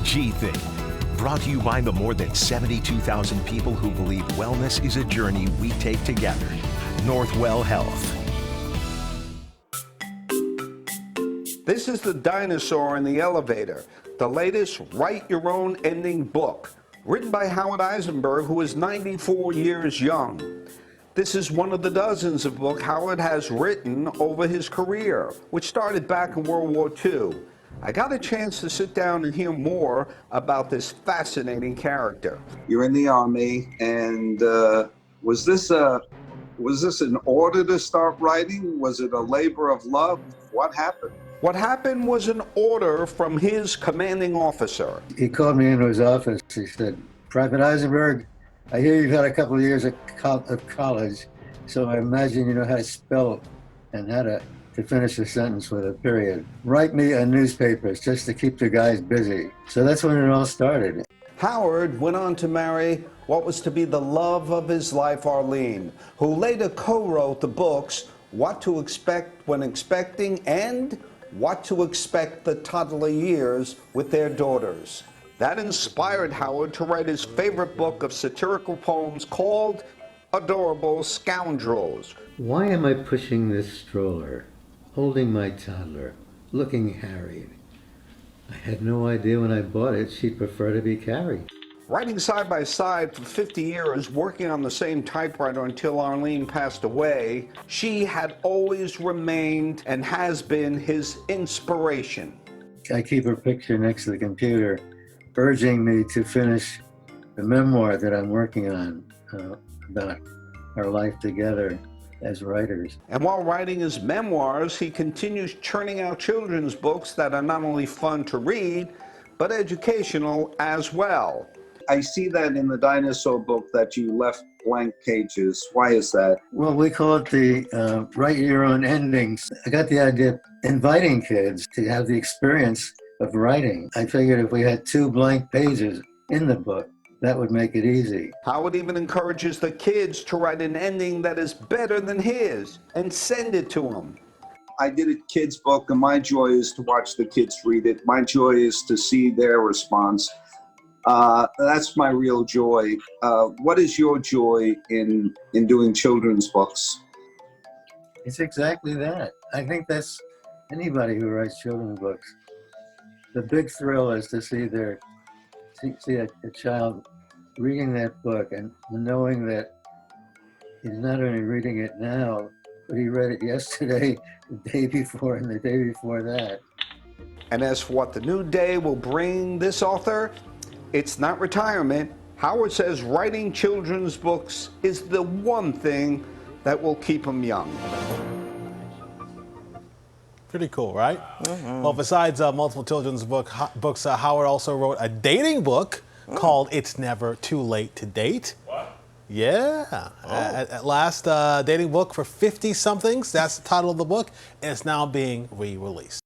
G Thing. Brought to you by the more than 72,000 people who believe wellness is a journey we take together. Northwell Health. This is The Dinosaur in the Elevator, the latest write-your-own ending book, written by Howard Eisenberg, who is 94 years young. This is one of the dozens of books Howard has written over his career, which started back in World War II. I got a chance to sit down and hear more about this fascinating character. You're in the Army, and was this an order to start writing? Was it a labor of love? What happened? What happened was an order from his commanding officer. He called me into his office. He said, "Private Eisenberg, I hear you've had a couple of years of college, so I imagine you know how to spell and how to finish a sentence with a period. Write me a newspaper just to keep the guys busy." So that's when it all started. Howard went on to marry what was to be the love of his life, Arlene, who later co-wrote the books What to Expect When Expecting and What to Expect the Toddler Years with Their Daughters. That inspired Howard to write his favorite book of satirical poems called Adorable Scoundrels. Why am I pushing this stroller, holding my toddler, looking harried? I had no idea when I bought it she'd prefer to be carried. Writing side by side for 50 years, working on the same typewriter until Arlene passed away, she had always remained and has been his inspiration. I keep her picture next to the computer, urging me to finish the memoir that I'm working on about our life together as writers. And while writing his memoirs, he continues churning out children's books that are not only fun to read, but educational as well. I see that in the Dinosaur book that you left blank pages. Why is that? Well, we call it the write your own endings. I got the idea of inviting kids to have the experience of writing. I figured if we had 2 blank pages in the book, that would make it easy. Howard even encourages the kids to write an ending that is better than his and send it to him. I did a kid's book, and my joy is to watch the kids read it. My joy is to see their response. That's my real joy. What is your joy in doing children's books? It's exactly that. I think that's anybody who writes children's books. The big thrill is to see a child reading that book and knowing that he's not only reading it now, but he read it yesterday, the day before, and the day before that. And as for what the new day will bring this author, it's not retirement. Howard says writing children's books is the one thing that will keep him young. Pretty cool, right? Well, besides multiple children's books, Howard also wrote a dating book called It's Never Too Late to Date. What? Yeah. At last, dating book for 50-somethings. That's the title of the book, and it's now being re-released.